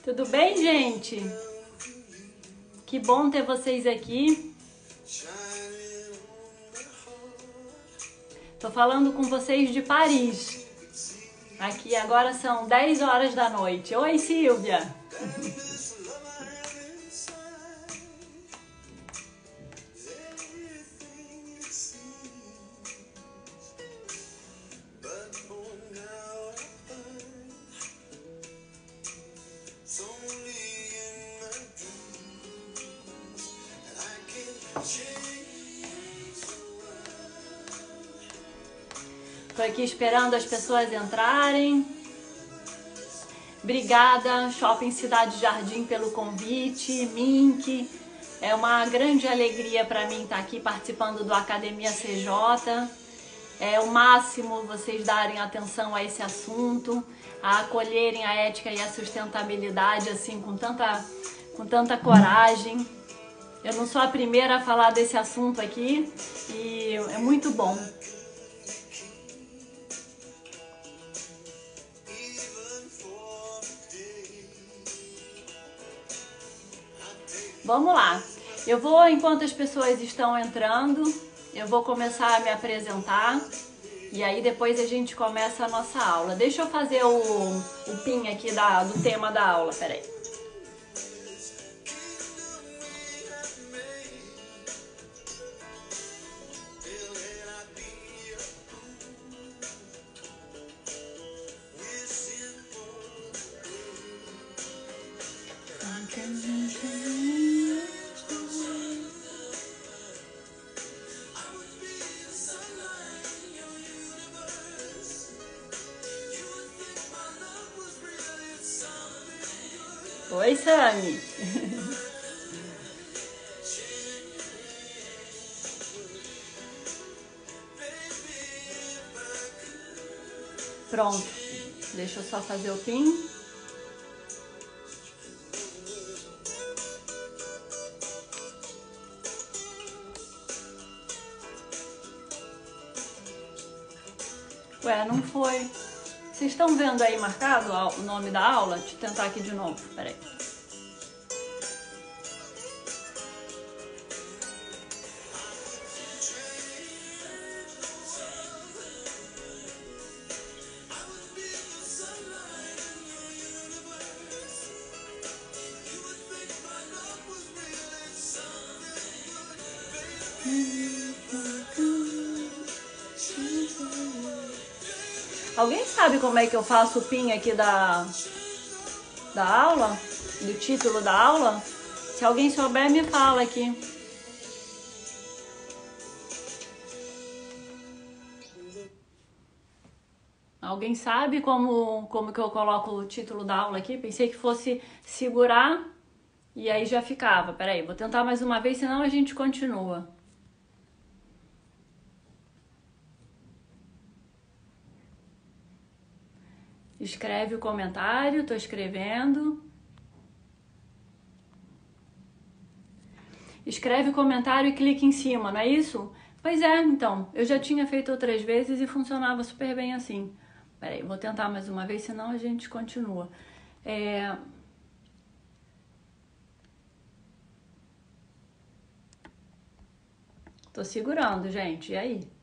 Tudo bem, gente? Que bom ter vocês aqui. Tô falando com vocês de Paris. Aqui agora são 10 horas da noite. Oi, Silvia. Tô aqui esperando as pessoas entrarem. Obrigada, Shopping Cidade Jardim, pelo convite. Mink, é uma grande alegria para mim estar aqui participando do Academia CJ. É o máximo vocês darem atenção a esse assunto, a acolherem a ética e a sustentabilidade assim com tanta coragem. Eu não sou a primeira a falar desse assunto aqui e é muito bom. Vamos lá, eu vou, enquanto as pessoas estão entrando, eu vou começar a me apresentar e aí depois a gente começa a nossa aula. Deixa eu fazer o pin aqui do tema da aula, peraí. Oi, Sami. Pronto. Deixa eu só fazer o pin. Ué, não foi. Vocês estão vendo aí marcado o nome da aula? Deixa eu tentar aqui de novo, peraí. Alguém sabe como é que eu faço o pin aqui da aula? Do título da aula? Se alguém souber, me fala aqui. Alguém sabe como que eu coloco o título da aula aqui? Pensei que fosse segurar e aí já ficava. Peraí, vou tentar mais uma vez, senão a gente continua. Escreve o comentário, tô escrevendo. Escreve o comentário e clica em cima, não é isso? Pois é, então, eu já tinha feito outras vezes e funcionava super bem assim. Peraí, vou tentar mais uma vez, senão a gente continua. Tô segurando, gente, e aí?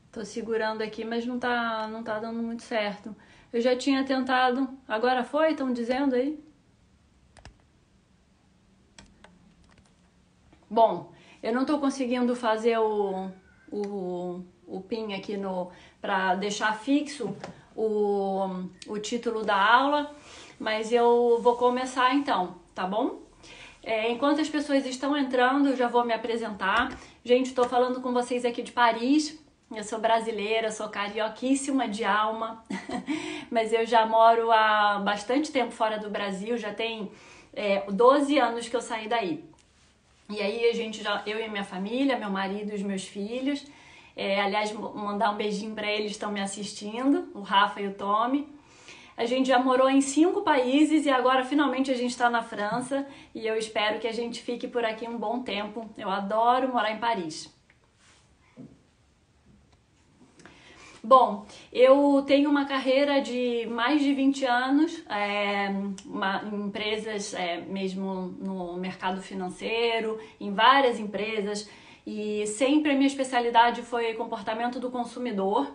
Tô segurando aqui, mas não tá dando muito certo. Eu já tinha tentado. Agora foi? Estão dizendo aí? Bom, eu não tô conseguindo fazer o pin aqui para deixar fixo o título da aula, mas eu vou começar então, tá bom? Enquanto as pessoas estão entrando, eu já vou me apresentar. Gente, estou falando com vocês aqui de Paris. Eu sou brasileira, sou carioquíssima de alma, mas eu já moro há bastante tempo fora do Brasil, já tem 12 anos que eu saí daí. E aí eu e minha família, meu marido e os meus filhos, aliás, mandar um beijinho para eles que estão me assistindo, o Rafa e o Tommy. A gente já morou em 5 países e agora finalmente a gente está na França e eu espero que a gente fique por aqui um bom tempo. Eu adoro morar em Paris. Bom, eu tenho uma carreira de mais de 20 anos em empresas, mesmo no mercado financeiro, em várias empresas, e sempre a minha especialidade foi comportamento do consumidor.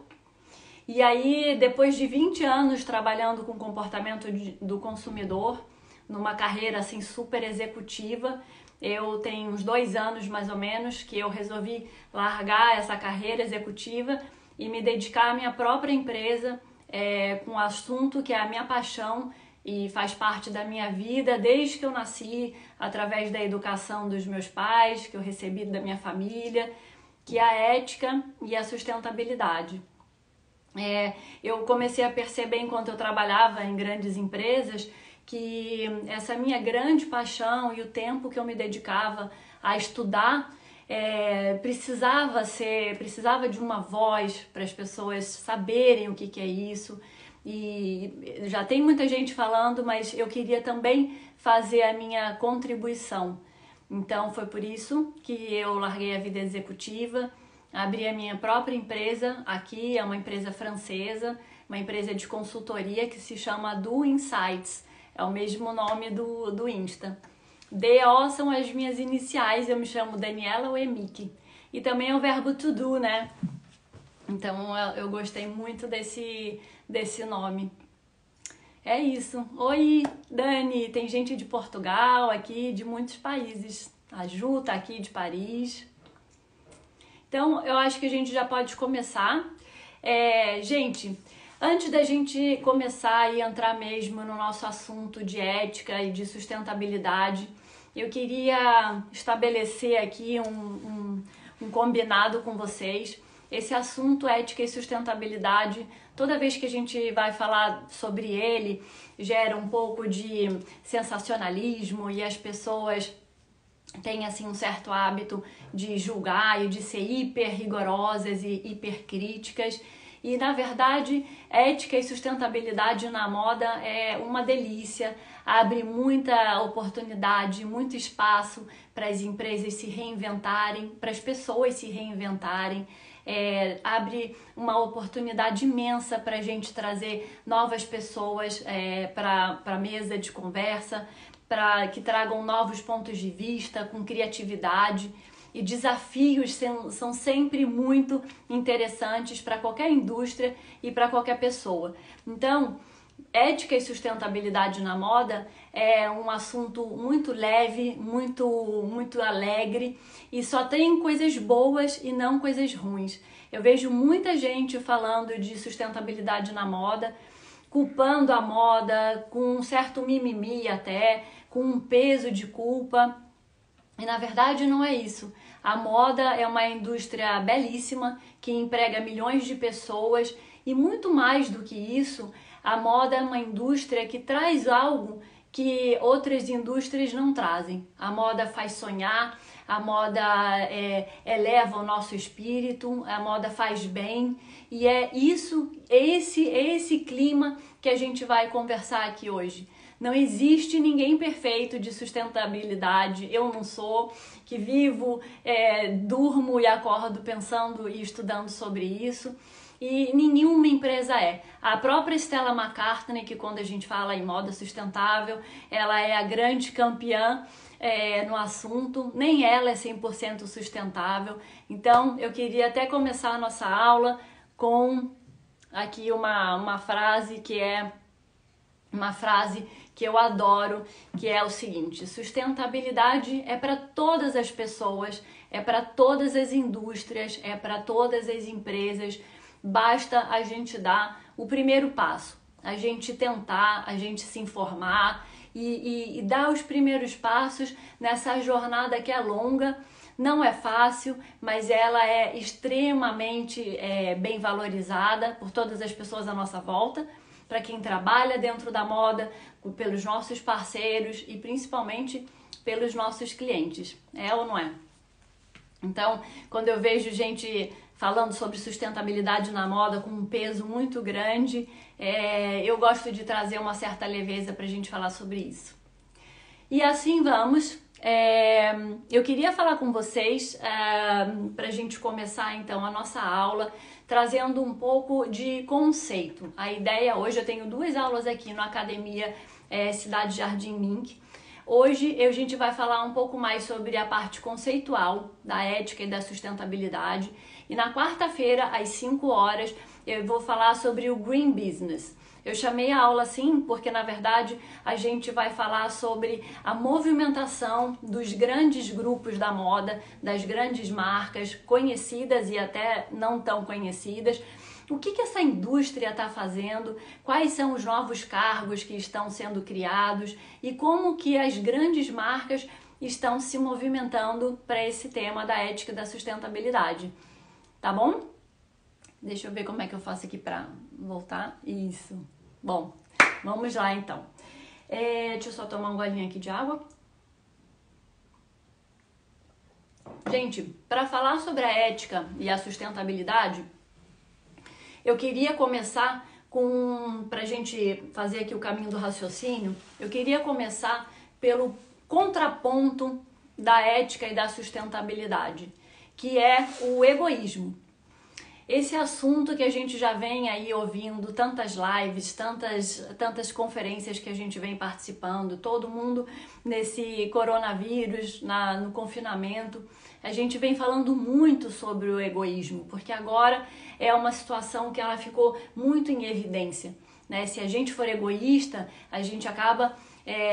E aí, depois de 20 anos trabalhando com comportamento do consumidor, numa carreira assim super executiva, eu tenho uns 2 anos mais ou menos que eu resolvi largar essa carreira executiva e me dedicar à minha própria empresa com um assunto que é a minha paixão e faz parte da minha vida desde que eu nasci, através da educação dos meus pais, que eu recebi da minha família, que é a ética e a sustentabilidade. Eu comecei a perceber enquanto eu trabalhava em grandes empresas que essa minha grande paixão e o tempo que eu me dedicava a estudar precisava de uma voz para as pessoas saberem o que é isso. E já tem muita gente falando, mas eu queria também fazer a minha contribuição. Então foi por isso que eu larguei a vida executiva, abri a minha própria empresa aqui, é uma empresa francesa, uma empresa de consultoria que se chama Do Insights, é o mesmo nome do Insta. DO são as minhas iniciais, eu me chamo Daniela Oemiki. E também é o verbo to do, né? Então eu gostei muito desse nome. É isso. Oi, Dani, tem gente de Portugal aqui, de muitos países. A Ju tá aqui de Paris. Então eu acho que a gente já pode começar. Gente, antes da gente começar e entrar mesmo no nosso assunto de ética e de sustentabilidade, eu queria estabelecer aqui um combinado com vocês. Esse assunto ética e sustentabilidade, toda vez que a gente vai falar sobre ele, gera um pouco de sensacionalismo e as pessoas têm assim um certo hábito de julgar e de ser hiper rigorosas e hiper críticas. E, na verdade, ética e sustentabilidade na moda é uma delícia, abre muita oportunidade, muito espaço para as empresas se reinventarem, para as pessoas se reinventarem, abre uma oportunidade imensa para a gente trazer novas pessoas para a mesa de conversa, para que tragam novos pontos de vista, com criatividade. E desafios são sempre muito interessantes para qualquer indústria e para qualquer pessoa. Então, ética e sustentabilidade na moda é um assunto muito leve, muito alegre e só tem coisas boas e não coisas ruins. Eu vejo muita gente falando de sustentabilidade na moda, culpando a moda com um certo mimimi até, com um peso de culpa. E na verdade não é isso. A moda é uma indústria belíssima que emprega milhões de pessoas e muito mais do que isso, a moda é uma indústria que traz algo que outras indústrias não trazem. A moda faz sonhar, a moda eleva o nosso espírito, a moda faz bem e é esse clima que a gente vai conversar aqui hoje. Não existe ninguém perfeito de sustentabilidade, eu não sou, que vivo, durmo e acordo pensando e estudando sobre isso. E nenhuma empresa é. A própria Stella McCartney, que quando a gente fala em moda sustentável, ela é a grande campeã no assunto, nem ela é 100% sustentável. Então, eu queria até começar a nossa aula com aqui uma frase que é uma frase que eu adoro, que é o seguinte: sustentabilidade é para todas as pessoas, é para todas as indústrias, é para todas as empresas. Basta a gente dar o primeiro passo, a gente tentar, a gente se informar e dar os primeiros passos nessa jornada que é longa. Não é fácil, mas ela é extremamente bem valorizada por todas as pessoas à nossa volta, para quem trabalha dentro da moda, pelos nossos parceiros e principalmente pelos nossos clientes. É ou não é? Então, quando eu vejo gente falando sobre sustentabilidade na moda com um peso muito grande, eu gosto de trazer uma certa leveza para a gente falar sobre isso. E assim vamos. Eu queria falar com vocês para a gente começar então a nossa aula trazendo um pouco de conceito. A ideia hoje, eu tenho 2 aulas aqui na Academia Cidade Jardim Mink. Hoje a gente vai falar um pouco mais sobre a parte conceitual da ética e da sustentabilidade. E na quarta-feira, às 5 horas, eu vou falar sobre o Green Business. Eu chamei a aula assim porque, na verdade, a gente vai falar sobre a movimentação dos grandes grupos da moda, das grandes marcas conhecidas e até não tão conhecidas. O que essa indústria está fazendo, quais são os novos cargos que estão sendo criados e como que as grandes marcas estão se movimentando para esse tema da ética e da sustentabilidade. Tá bom? Deixa eu ver como é que eu faço aqui para voltar. Isso. Bom, vamos lá então. Deixa eu só tomar um golinho aqui de água. Gente, para falar sobre a ética e a sustentabilidade, eu queria começar pra gente fazer aqui o caminho do raciocínio, eu queria começar pelo contraponto da ética e da sustentabilidade, que é o egoísmo. Esse assunto que a gente já vem aí ouvindo, tantas lives, tantas conferências que a gente vem participando, todo mundo nesse coronavírus, no confinamento, a gente vem falando muito sobre o egoísmo, porque agora é uma situação que ela ficou muito em evidência, né? Se a gente for egoísta, a gente acaba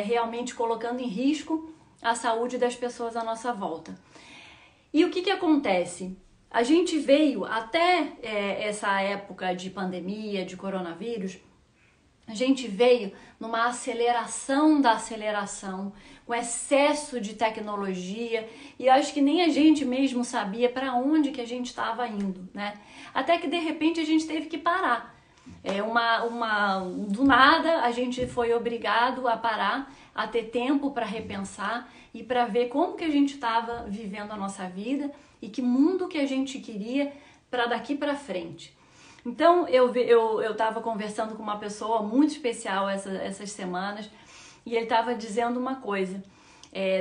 realmente colocando em risco a saúde das pessoas à nossa volta. E o que acontece? A gente veio até essa época de pandemia, de coronavírus, a gente veio numa aceleração da aceleração, com excesso de tecnologia, e eu acho que nem a gente mesmo sabia para onde que a gente estava indo, né? Até que de repente a gente teve que parar. Do nada a gente foi obrigado a parar, a ter tempo para repensar e para ver como que a gente estava vivendo a nossa vida e que mundo que a gente queria para daqui para frente. Então eu estava conversando com uma pessoa muito especial essas semanas e ele estava dizendo uma coisa.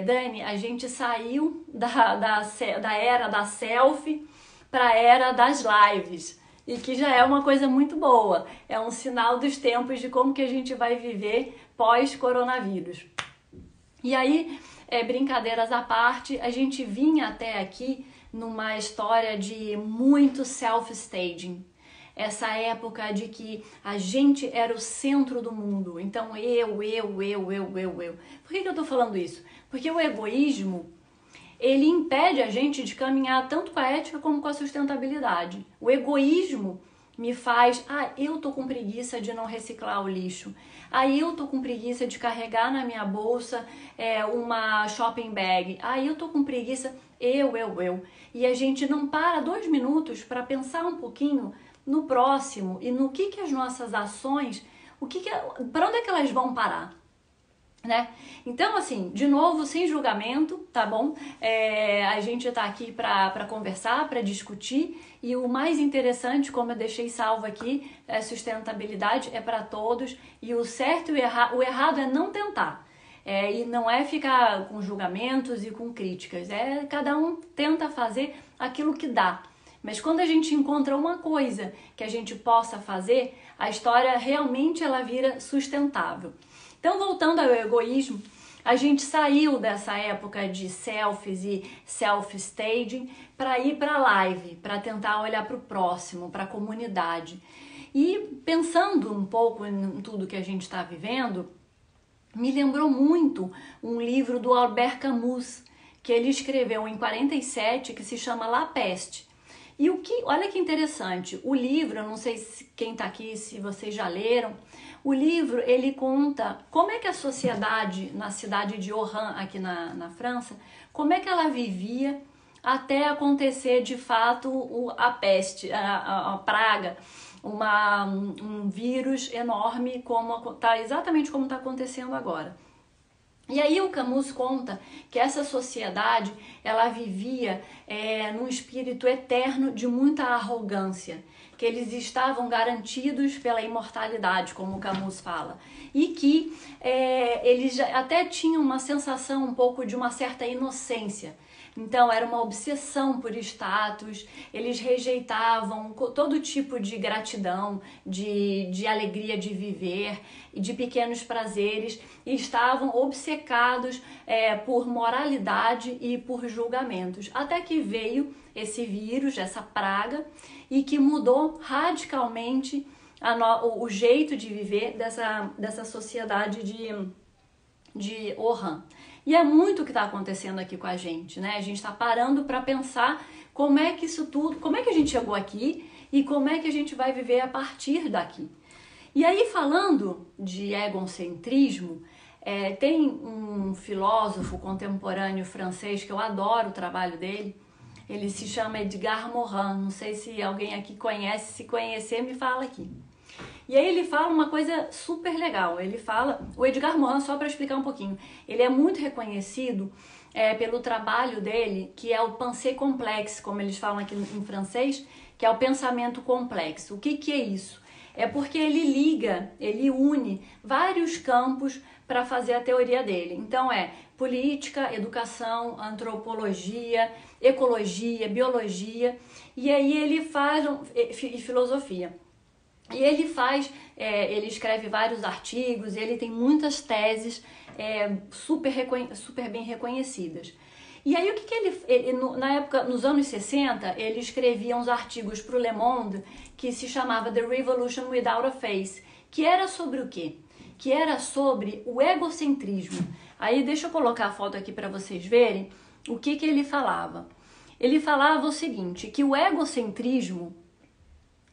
Dani, a gente saiu da era da selfie para a era das lives. E que já é uma coisa muito boa, é um sinal dos tempos de como que a gente vai viver pós-coronavírus. E aí, brincadeiras à parte, a gente vinha até aqui numa história de muito self-staging. Essa época de que a gente era o centro do mundo, então eu. Por que eu tô falando isso? Porque o egoísmo, ele impede a gente de caminhar tanto com a ética como com a sustentabilidade. O egoísmo me faz, eu tô com preguiça de não reciclar o lixo. Eu tô com preguiça de carregar na minha bolsa uma shopping bag. Eu tô com preguiça, eu. E a gente não para 2 minutos para pensar um pouquinho no próximo e no que as nossas ações, para onde é que elas vão parar? Né? Então, assim, de novo, sem julgamento, tá bom? A gente tá aqui para conversar, para discutir, e o mais interessante, como eu deixei salvo aqui, sustentabilidade é para todos, e o certo e o errado é não tentar. E não é ficar com julgamentos e com críticas, cada um tenta fazer aquilo que dá. Mas quando a gente encontra uma coisa que a gente possa fazer, a história realmente ela vira sustentável. Então, voltando ao egoísmo, a gente saiu dessa época de selfies e self-staging para ir para a live, para tentar olhar para o próximo, para a comunidade. E pensando um pouco em tudo que a gente está vivendo, me lembrou muito um livro do Albert Camus, que ele escreveu em 47, que se chama La Peste. E olha que interessante, o livro, eu não sei quem está aqui, se vocês já leram, o livro ele conta como é que a sociedade na cidade de Oran, aqui na França, como é que ela vivia até acontecer de fato a peste, a praga, um vírus enorme, exatamente como está acontecendo agora. E aí o Camus conta que essa sociedade, ela vivia num espírito eterno de muita arrogância, que eles estavam garantidos pela imortalidade, como o Camus fala, e que eles até tinham uma sensação um pouco de uma certa inocência. Então era uma obsessão por status, eles rejeitavam todo tipo de gratidão, de alegria de viver e de pequenos prazeres, e estavam obcecados por moralidade e por julgamentos. Até que veio esse vírus, essa praga, e que mudou radicalmente o jeito de viver dessa sociedade de Wuhan. E é muito o que está acontecendo aqui com a gente, né? A gente está parando para pensar como é que isso tudo, como é que a gente chegou aqui e como é que a gente vai viver a partir daqui. E aí, falando de egocentrismo, tem um filósofo contemporâneo francês que eu adoro o trabalho dele. Ele se chama Edgar Morin. Não sei se alguém aqui conhece, se conhecer, me fala aqui. E aí ele fala uma coisa super legal. Ele fala, o Edgar Morin, só para explicar um pouquinho, ele é muito reconhecido pelo trabalho dele, que é o pensée complexe, como eles falam aqui em francês, que é o pensamento complexo. O que é isso? É porque ele une vários campos para fazer a teoria dele. Então política, educação, antropologia, ecologia, biologia, e aí ele faz filosofia. E ele escreve vários artigos, ele tem muitas teses super bem reconhecidas. E aí o que ele na época, nos anos 60, ele escrevia uns artigos para o Le Monde que se chamava The Revolution Without a Face, que era sobre o quê? Que era sobre o egocentrismo. Aí deixa eu colocar a foto aqui para vocês verem o que ele falava. Ele falava o seguinte, que o egocentrismo,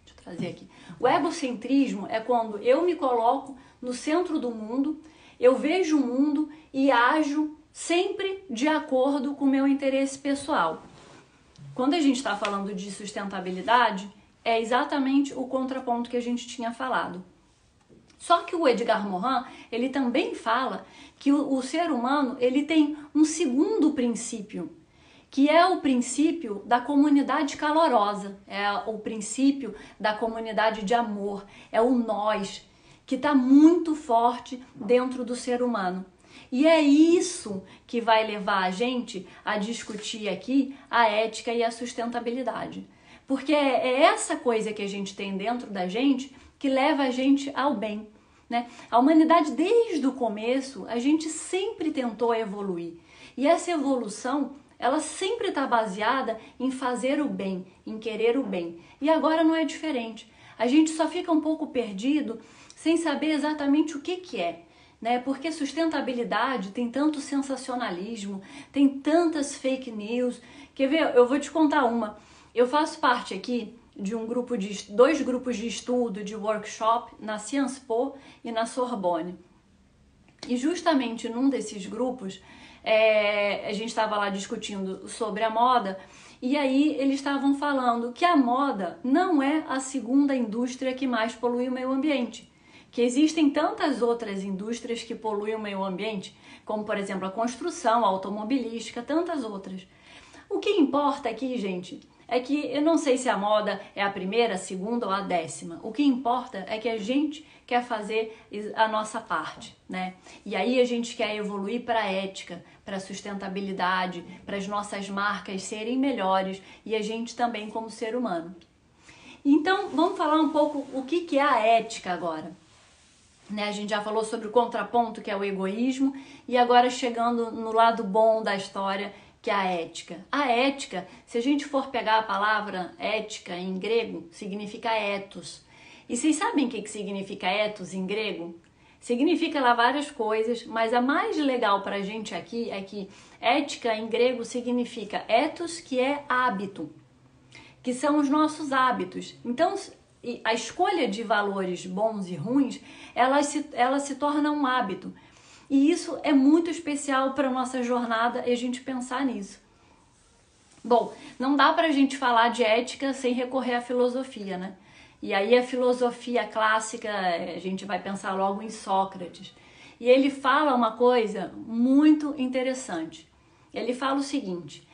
deixa eu trazer aqui, o egocentrismo é quando eu me coloco no centro do mundo, eu vejo o mundo e ajo sempre de acordo com o meu interesse pessoal. Quando a gente está falando de sustentabilidade, é exatamente o contraponto que a gente tinha falado. Só que o Edgar Morin, ele também fala que o ser humano, ele tem um segundo princípio, que é o princípio da comunidade calorosa, é o princípio da comunidade de amor, é o nós, que está muito forte dentro do ser humano. E é isso que vai levar a gente a discutir aqui a ética e a sustentabilidade. Porque é essa coisa que a gente tem dentro da gente que leva a gente ao bem, né? A humanidade, desde o começo, a gente sempre tentou evoluir. E essa evolução, ela sempre está baseada em fazer o bem, em querer o bem. E agora não é diferente. A gente só fica um pouco perdido sem saber exatamente o que é, né? Porque sustentabilidade tem tanto sensacionalismo, tem tantas fake news. Quer ver? Eu vou te contar uma. Eu faço parte aqui de dois grupos de estudo, de workshop, na Sciences Po e na Sorbonne. E justamente num desses grupos, a gente estava lá discutindo sobre a moda, e aí eles estavam falando que a moda não é a segunda indústria que mais polui o meio ambiente, que existem tantas outras indústrias que poluem o meio ambiente, como por exemplo a construção, a automobilística, tantas outras. O que importa aqui, gente, é que eu não sei se a moda é a primeira, a segunda ou a 10ª. O que importa é que a gente quer fazer a nossa parte, né? E aí a gente quer evoluir para a ética, para a sustentabilidade, para as nossas marcas serem melhores e a gente também como ser humano. Então, vamos falar um pouco o que é a ética agora. Né? A gente já falou sobre o contraponto, que é o egoísmo, e agora chegando no lado bom da história, que é a ética. A ética, se a gente for pegar a palavra ética em grego, significa ethos. E vocês sabem o que significa ethos em grego? Significa lá várias coisas, mas a mais legal pra gente aqui é que ética em grego significa ethos, que é hábito, que são os nossos hábitos. Então, a escolha de valores bons e ruins, ela se torna um hábito. E isso é muito especial para a nossa jornada e a gente pensar nisso. Bom, não dá para a gente falar de ética sem recorrer à filosofia, né? E aí a filosofia clássica, a gente vai pensar logo em Sócrates. e ele fala uma coisa muito interessante. Ele fala o seguinte: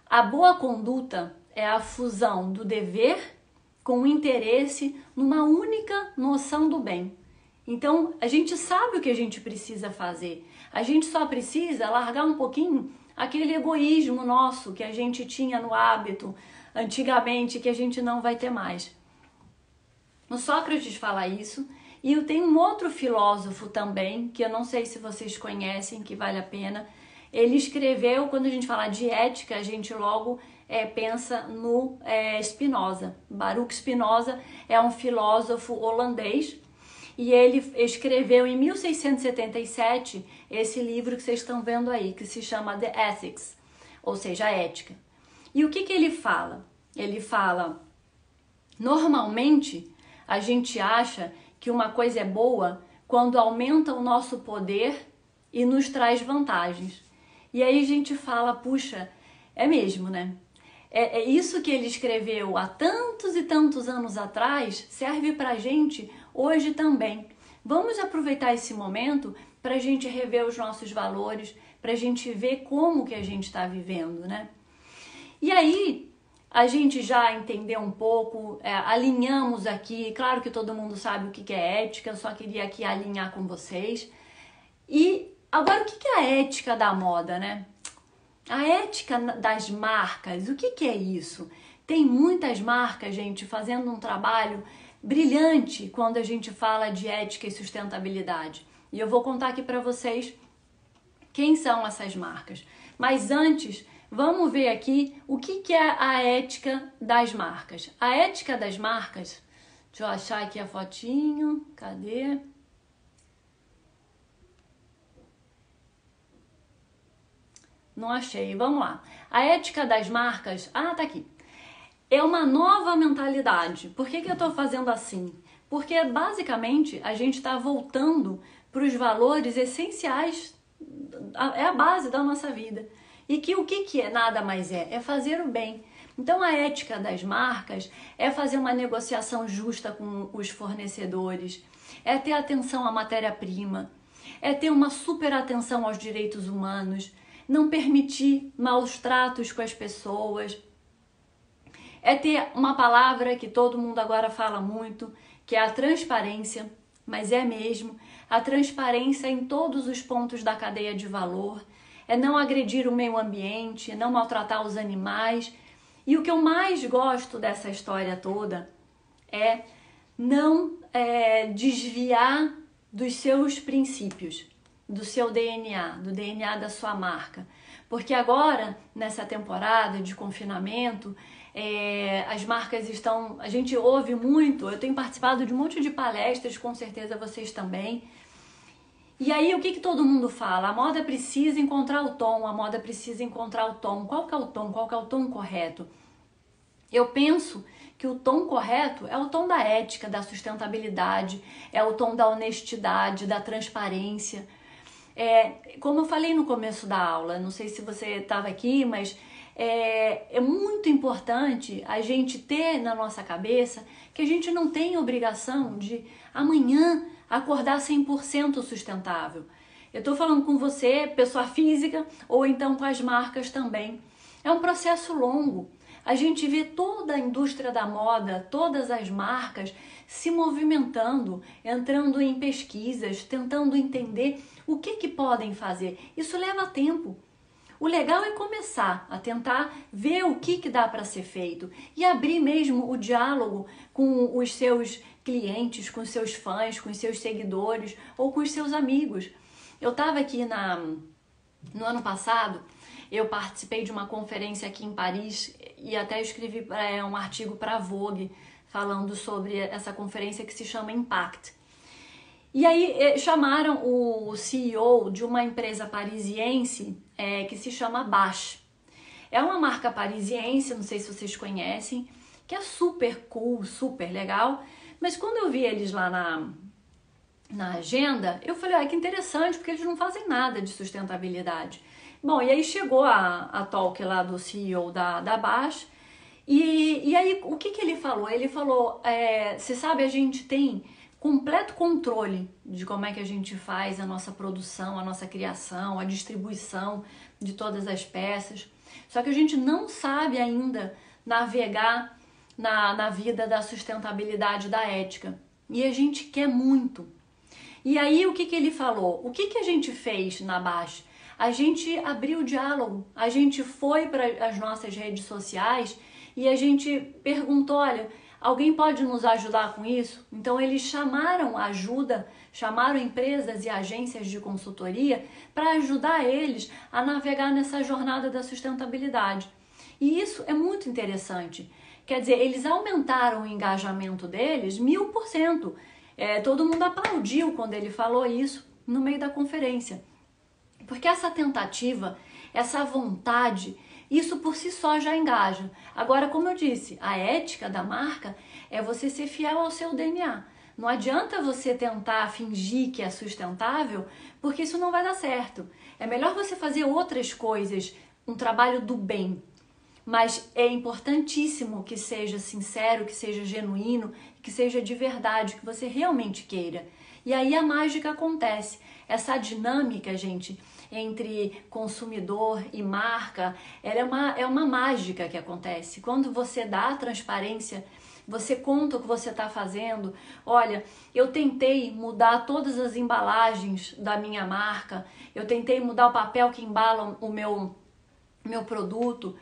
a boa conduta é a fusão do dever com o interesse numa única noção do bem. Então, a gente sabe o que a gente precisa fazer. A gente só precisa largar um pouquinho aquele egoísmo nosso que a gente tinha no hábito antigamente, que a gente não vai ter mais. O Sócrates fala isso, e eu tenho um outro filósofo também, que eu não sei se vocês conhecem, que vale a pena. Ele escreveu, quando a gente fala de ética, a gente logo pensa no Spinoza. Baruch Spinoza é um filósofo holandês, e ele escreveu em 1677 esse livro que vocês estão vendo aí, que se chama The Ethics, ou seja, a ética. E o que ele fala? Ele fala, normalmente a gente acha que uma coisa é boa quando aumenta o nosso poder e nos traz vantagens. E aí a gente fala, puxa, é mesmo, né? É isso que ele escreveu há tantos e tantos anos atrás, serve pra gente hoje também. Vamos aproveitar esse momento para a gente rever os nossos valores, para a gente ver como que a gente está vivendo, né? E aí, a gente já entendeu um pouco, alinhamos aqui, claro que todo mundo sabe o que é ética, eu só queria aqui alinhar com vocês. E agora, o que é a ética da moda, né? A ética das marcas, o que é isso? Tem muitas marcas, gente, fazendo um trabalho brilhante quando a gente fala de ética e sustentabilidade. E eu vou contar aqui para vocês quem são essas marcas. Mas antes, vamos ver aqui o que é a ética das marcas. A ética das marcas, deixa eu achar aqui a fotinho, cadê? Não achei, vamos lá. A ética das marcas, tá aqui. É uma nova mentalidade. Por que eu estou fazendo assim? Porque basicamente a gente está voltando para os valores essenciais, é a base da nossa vida. E que o que é nada mais é fazer o bem. Então a ética das marcas é fazer uma negociação justa com os fornecedores, é ter atenção à matéria-prima, é ter uma super atenção aos direitos humanos, não permitir maus tratos com as pessoas, é ter uma palavra que todo mundo agora fala muito, que é a transparência, mas é mesmo, a transparência em todos os pontos da cadeia de valor, é não agredir o meio ambiente, não maltratar os animais. E o que eu mais gosto dessa história toda é não desviar dos seus princípios, do seu DNA, do DNA da sua marca. Porque agora, nessa temporada de confinamento, as marcas estão... A gente ouve muito, eu tenho participado de um monte de palestras, com certeza vocês também. E aí, o que todo mundo fala? A moda precisa encontrar o tom, a moda precisa encontrar o tom. Qual que é o tom? Qual que é o tom correto? Eu penso que o tom correto é o tom da ética, da sustentabilidade, é o tom da honestidade, da transparência. Como eu falei no começo da aula, não sei se você estava aqui, mas é muito importante a gente ter na nossa cabeça que a gente não tem obrigação de amanhã acordar 100% sustentável. Eu estou falando com você, pessoa física, ou então com as marcas também. É um processo longo. A gente vê toda a indústria da moda, todas as marcas se movimentando, entrando em pesquisas, tentando entender o que podem fazer. Isso leva tempo. O legal é começar a tentar ver o que dá para ser feito e abrir mesmo o diálogo com os seus clientes, com os seus fãs, com os seus seguidores ou com os seus amigos. Eu estava aqui no ano passado, eu participei de uma conferência aqui em Paris e até escrevi um artigo para a Vogue falando sobre essa conferência que se chama Impact. E aí chamaram o CEO de uma empresa parisiense que se chama Bash. É uma marca parisiense, não sei se vocês conhecem, que é super cool, super legal. Mas quando eu vi eles lá na agenda, eu falei, que interessante, porque eles não fazem nada de sustentabilidade. Bom, e aí chegou a talk lá do CEO da Bash, e aí o que ele falou? Ele falou, você sabe, a gente tem completo controle de como é que a gente faz a nossa produção, a nossa criação, a distribuição de todas as peças. Só que a gente não sabe ainda navegar na vida da sustentabilidade, da ética. E a gente quer muito. E aí o que ele falou? O que a gente fez na Baixa? A gente abriu o diálogo, a gente foi para as nossas redes sociais e a gente perguntou, olha, alguém pode nos ajudar com isso? Então eles chamaram ajuda, chamaram empresas e agências de consultoria para ajudar eles a navegar nessa jornada da sustentabilidade. E isso é muito interessante. Quer dizer, eles aumentaram o engajamento deles 1000%. Todo mundo aplaudiu quando ele falou isso no meio da conferência. Porque essa tentativa, essa vontade, isso por si só já engaja. Agora, como eu disse, a ética da marca é você ser fiel ao seu DNA. Não adianta você tentar fingir que é sustentável, porque isso não vai dar certo. É melhor você fazer outras coisas, um trabalho do bem. Mas é importantíssimo que seja sincero, que seja genuíno, que seja de verdade, que você realmente queira. E aí a mágica acontece. Essa dinâmica, gente, entre consumidor e marca, ela é uma mágica que acontece. Quando você dá transparência, você conta o que você está fazendo. Olha, eu tentei mudar todas as embalagens da minha marca, eu tentei mudar o papel que embala o meu produto.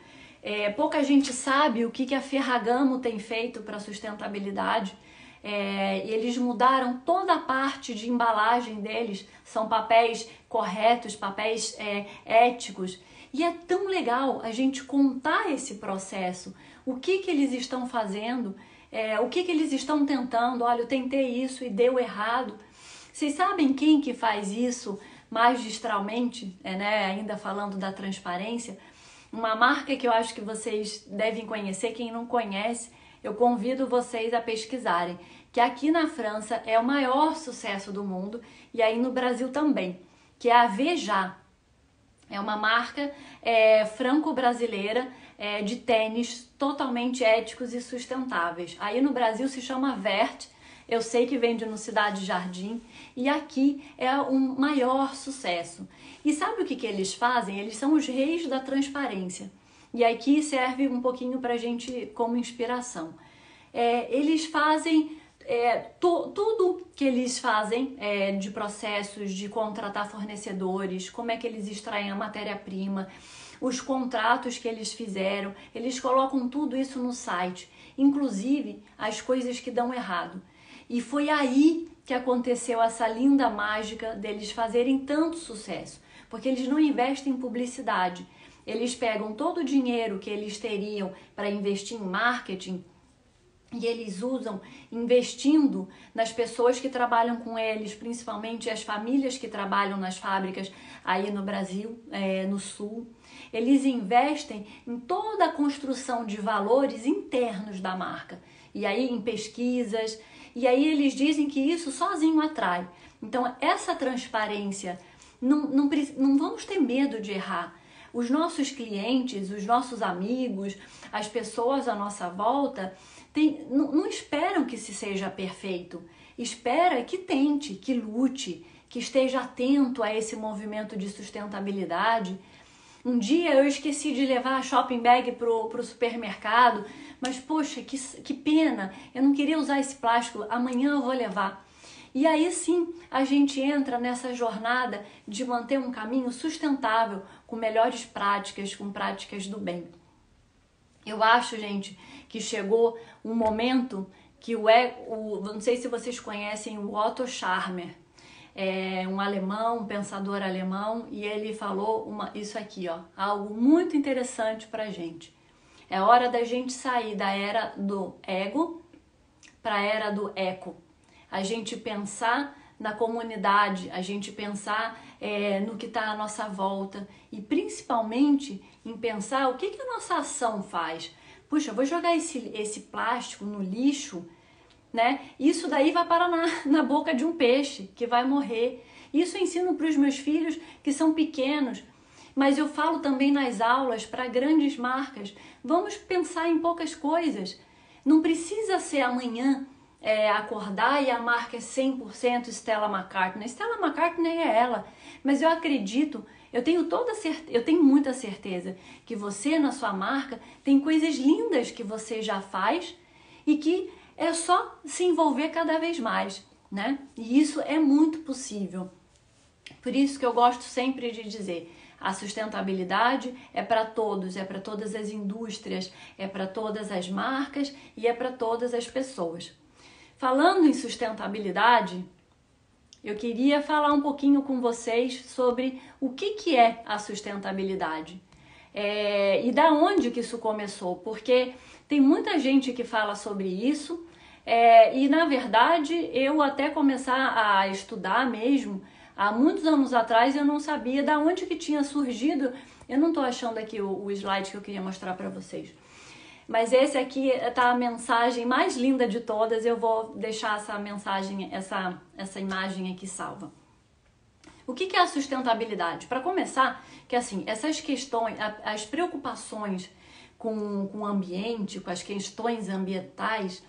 Pouca gente sabe o que a Ferragamo tem feito para a sustentabilidade. E eles mudaram toda a parte de embalagem deles, são papéis corretos, papéis éticos. E é tão legal a gente contar esse processo, o que eles estão fazendo, o que eles estão tentando. Olha, eu tentei isso e deu errado. Vocês sabem quem que faz isso magistralmente, ainda falando da transparência? Uma marca que eu acho que vocês devem conhecer, quem não conhece, eu convido vocês a pesquisarem, que aqui na França é o maior sucesso do mundo e aí no Brasil também, que é a Veja. É uma marca franco-brasileira de tênis totalmente éticos e sustentáveis. Aí no Brasil se chama Vert, eu sei que vende no Cidade Jardim e aqui é um maior sucesso. E sabe o que eles fazem? Eles são os reis da transparência. E aqui serve um pouquinho para a gente como inspiração. Eles fazem tudo que eles fazem de processos, de contratar fornecedores, como é que eles extraem a matéria-prima, os contratos que eles fizeram, eles colocam tudo isso no site, inclusive as coisas que dão errado. E foi aí que aconteceu essa linda mágica deles fazerem tanto sucesso, porque eles não investem em publicidade. Eles pegam todo o dinheiro que eles teriam para investir em marketing e eles usam investindo nas pessoas que trabalham com eles, principalmente as famílias que trabalham nas fábricas aí no Brasil, no Sul. Eles investem em toda a construção de valores internos da marca. E aí em pesquisas, e aí eles dizem que isso sozinho atrai. Então essa transparência, não vamos ter medo de errar. Os nossos clientes, os nossos amigos, as pessoas à nossa volta, não esperam que se seja perfeito. Espera que tente, que lute, que esteja atento a esse movimento de sustentabilidade. Um dia eu esqueci de levar a shopping bag pro supermercado, mas poxa, que pena, eu não queria usar esse plástico, amanhã eu vou levar. E aí sim, a gente entra nessa jornada de manter um caminho sustentável, com melhores práticas, com práticas do bem. Eu acho, gente, que chegou um momento que não sei se vocês conhecem o Otto Scharmer, um alemão, um pensador alemão, e ele falou isso aqui, algo muito interessante pra gente. É hora da gente sair da era do ego para a era do eco. A gente pensar na comunidade, a gente pensar no que está à nossa volta e principalmente em pensar o que a nossa ação faz. Puxa, eu vou jogar esse plástico no lixo, né? Isso daí vai parar na boca de um peixe que vai morrer. Isso eu ensino para os meus filhos que são pequenos, mas eu falo também nas aulas para grandes marcas. Vamos pensar em poucas coisas. Não precisa ser amanhã acordar e a marca é 100% Stella McCartney. Stella McCartney é ela, mas eu acredito, eu tenho muita certeza que você na sua marca tem coisas lindas que você já faz e que é só se envolver cada vez mais, né? E isso é muito possível. Por isso que eu gosto sempre de dizer, a sustentabilidade é para todos, é para todas as indústrias, é para todas as marcas e é para todas as pessoas. Falando em sustentabilidade, eu queria falar um pouquinho com vocês sobre o que é a sustentabilidade e da onde que isso começou, porque tem muita gente que fala sobre isso e na verdade eu até começar a estudar mesmo, há muitos anos atrás eu não sabia da onde que tinha surgido, eu não estou achando aqui o slide que eu queria mostrar para vocês. Mas esse aqui tá a mensagem mais linda de todas, eu vou deixar essa mensagem, essa imagem aqui salva. O que é a sustentabilidade? Para começar, que assim, essas questões, as preocupações com o ambiente, com as questões ambientais,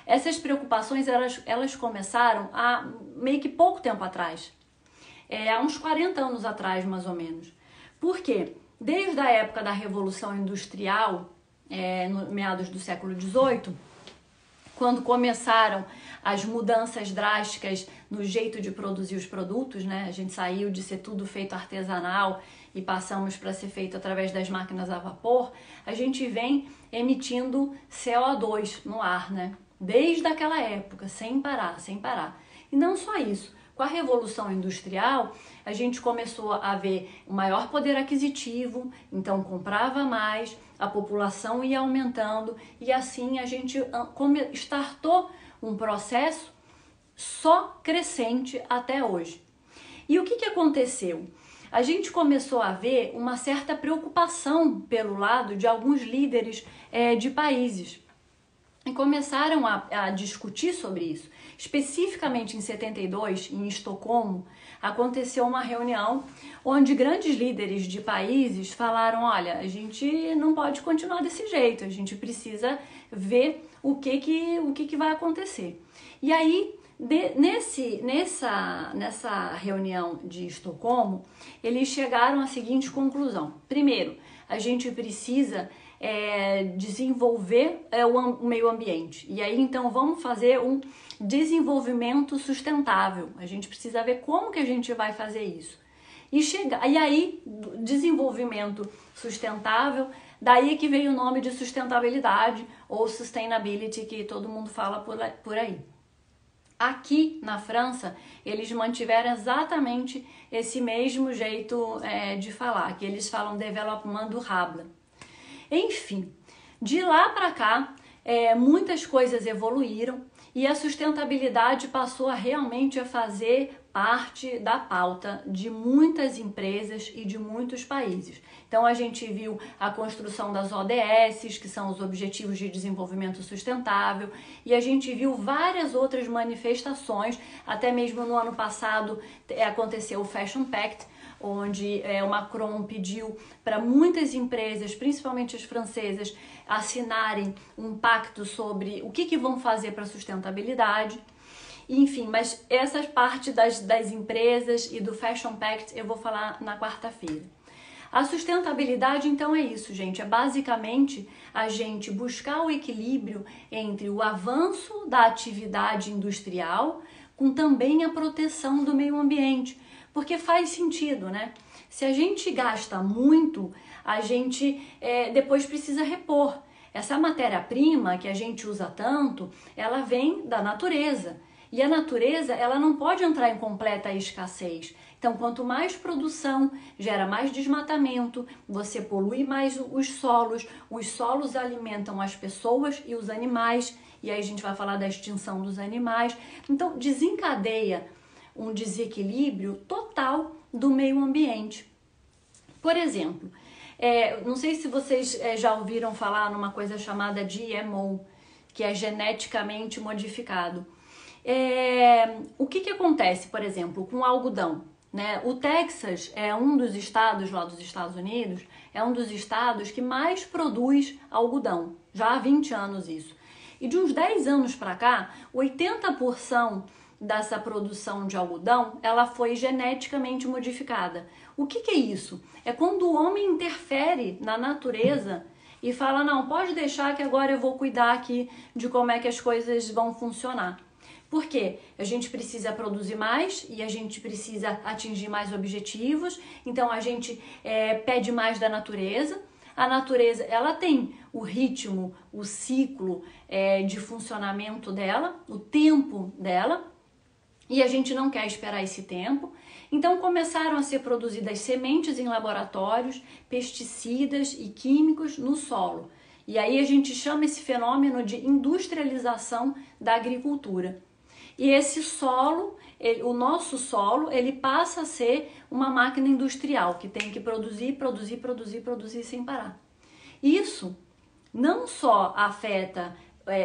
essas preocupações elas começaram há meio que pouco tempo atrás, há uns 40 anos atrás mais ou menos. Por quê? Desde a época da Revolução Industrial, no meados do século XVIII, quando começaram as mudanças drásticas no jeito de produzir os produtos, né? A gente saiu de ser tudo feito artesanal e passamos para ser feito através das máquinas a vapor, a gente vem emitindo CO2 no ar, né? Desde aquela época, sem parar. E não só isso. Com a Revolução Industrial, a gente começou a ver um maior poder aquisitivo, então comprava mais, a população ia aumentando e assim a gente startou um processo só crescente até hoje. E o que aconteceu? A gente começou a ver uma certa preocupação pelo lado de alguns líderes de países. E começaram a discutir sobre isso. Especificamente em 72, em Estocolmo, aconteceu uma reunião onde grandes líderes de países falaram, olha, a gente não pode continuar desse jeito, a gente precisa ver o que vai acontecer. E aí, nessa reunião de Estocolmo, eles chegaram à seguinte conclusão. Primeiro, a gente precisa desenvolver o meio ambiente. E aí, então, vamos fazer um desenvolvimento sustentável. A gente precisa ver como que a gente vai fazer isso. E aí, desenvolvimento sustentável, daí que veio o nome de sustentabilidade ou sustainability, que todo mundo fala por aí. Aqui na França, eles mantiveram exatamente esse mesmo jeito de falar, que eles falam développement durable. Enfim, de lá para cá, muitas coisas evoluíram e a sustentabilidade passou realmente a fazer parte da pauta de muitas empresas e de muitos países. Então a gente viu a construção das ODS, que são os Objetivos de Desenvolvimento Sustentável, e a gente viu várias outras manifestações, até mesmo no ano passado aconteceu o Fashion Pact, onde o Macron pediu para muitas empresas, principalmente as francesas, assinarem um pacto sobre o que vão fazer para a sustentabilidade. Enfim, mas essa parte das empresas e do Fashion Pact eu vou falar na quarta-feira. A sustentabilidade, então, é isso, gente. É basicamente a gente buscar o equilíbrio entre o avanço da atividade industrial com também a proteção do meio ambiente. Porque faz sentido, né? Se a gente gasta muito, a gente depois precisa repor. Essa matéria-prima que a gente usa tanto, ela vem da natureza. E a natureza, ela não pode entrar em completa escassez. Então, quanto mais produção, gera mais desmatamento, você polui mais os solos alimentam as pessoas e os animais, e aí a gente vai falar da extinção dos animais. Então, desencadeia um desequilíbrio total do meio ambiente. Por exemplo, não sei se vocês já ouviram falar numa coisa chamada GMO, que é geneticamente modificado. O que acontece, por exemplo, com o algodão? Né? O Texas é um dos estados lá dos Estados Unidos, é um dos estados que mais produz algodão, já há 20 anos isso. E de uns 10 anos para cá, 80% dessa produção de algodão, ela foi geneticamente modificada. O que é isso? É quando o homem interfere na natureza e fala, não, pode deixar que agora eu vou cuidar aqui de como é que as coisas vão funcionar. Por quê? A gente precisa produzir mais e a gente precisa atingir mais objetivos, então a gente pede mais da natureza. A natureza, ela tem o ritmo, o ciclo de funcionamento dela, o tempo dela, e a gente não quer esperar esse tempo. Então começaram a ser produzidas sementes em laboratórios, pesticidas e químicos no solo. E aí a gente chama esse fenômeno de industrialização da agricultura. E esse solo, o nosso solo, ele passa a ser uma máquina industrial que tem que produzir, produzir, produzir, produzir sem parar. Isso não só afeta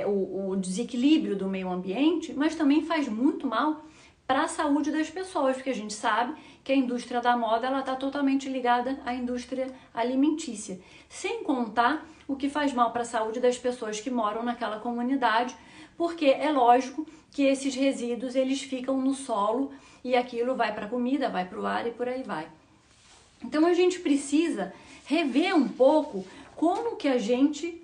o desequilíbrio do meio ambiente, mas também faz muito mal para a saúde das pessoas, porque a gente sabe que a indústria da moda ela está totalmente ligada à indústria alimentícia, sem contar o que faz mal para a saúde das pessoas que moram naquela comunidade, porque é lógico que esses resíduos eles ficam no solo e aquilo vai para a comida, vai para o ar e por aí vai. Então a gente precisa rever um pouco como que a gente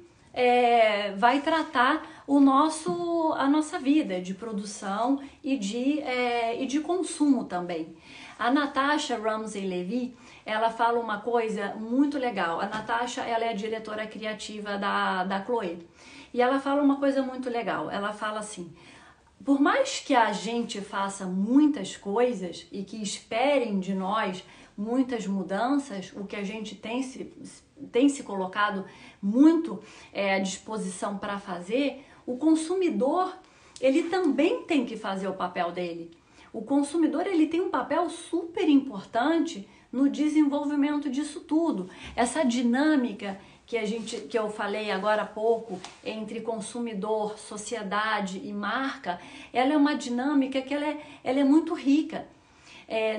vai tratar a nossa vida de produção e de consumo também. A Natasha Ramsey-Levy, ela fala uma coisa muito legal. A Natasha, ela é a diretora criativa da Chloé. E ela fala uma coisa muito legal. Ela fala assim, por mais que a gente faça muitas coisas e que esperem de nós muitas mudanças, o que a gente tem se colocado muito à disposição para fazer, o consumidor, ele também tem que fazer o papel dele. O consumidor, ele tem um papel super importante no desenvolvimento disso tudo. Essa dinâmica que eu falei agora há pouco entre consumidor, sociedade e marca, ela é uma dinâmica que ela é muito rica.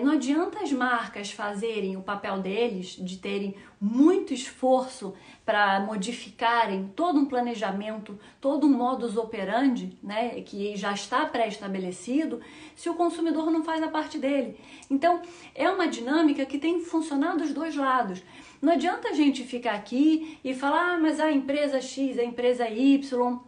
Não adianta as marcas fazerem o papel deles, de terem muito esforço para modificarem todo um planejamento, todo um modus operandi, né, que já está pré-estabelecido, se o consumidor não faz a parte dele. Então, é uma dinâmica que tem que funcionar dos dois lados. Não adianta a gente ficar aqui e falar, mas a empresa X, a empresa Y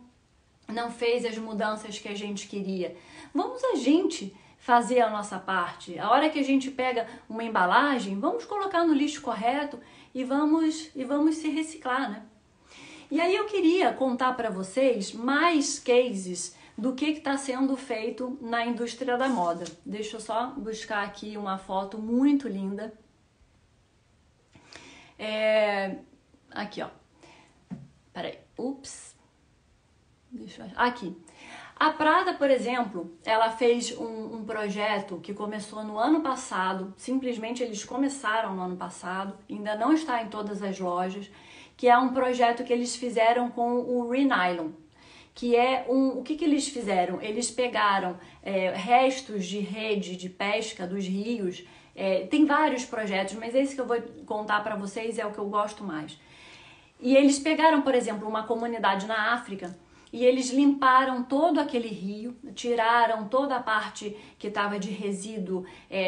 não fez as mudanças que a gente queria. Vamos a gente fazer a nossa parte. A hora que a gente pega uma embalagem, vamos colocar no lixo correto e vamos se reciclar, né? E aí eu queria contar para vocês mais cases do que está sendo feito na indústria da moda. Deixa eu só buscar aqui uma foto muito linda. Aqui, ó. Peraí. Ups. Deixa eu... Aqui. A Prada, por exemplo, ela fez um projeto que começou no ano passado, simplesmente eles começaram no ano passado, ainda não está em todas as lojas, que é um projeto que eles fizeram com o Renylon, que é o que eles fizeram? Eles pegaram restos de rede de pesca dos rios, tem vários projetos, mas esse que eu vou contar para vocês é o que eu gosto mais. E eles pegaram, por exemplo, uma comunidade na África, e eles limparam todo aquele rio, tiraram toda a parte que estava de resíduo,